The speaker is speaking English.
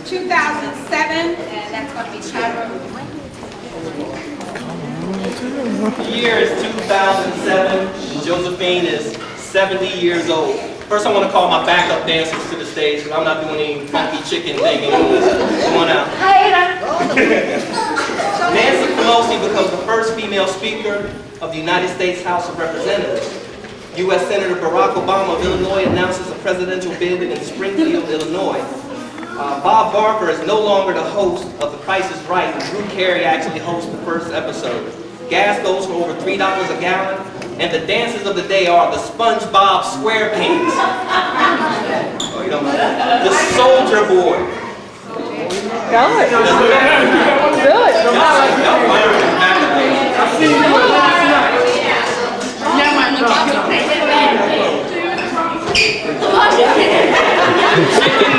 2007, and that's going to be Child. The year is 2007. Josephine is 70 years old. First, I want to call my backup dancers to the stage, because I'm not doing any funky chicken thing anymore. Come on out. Nancy Pelosi becomes the first female speaker of the United States House of Representatives. U.S. Senator Barack Obama of Illinois announces a presidential bid in Springfield, Illinois. Bob Barker is no longer the host of The Price is Right, and Drew Carey actually hosts the first episode. Gas goes for over $3 a gallon, and the dances of the day are the SpongeBob SquarePants. Oh, you don't know that? The Soldier Boy. Good. Chicken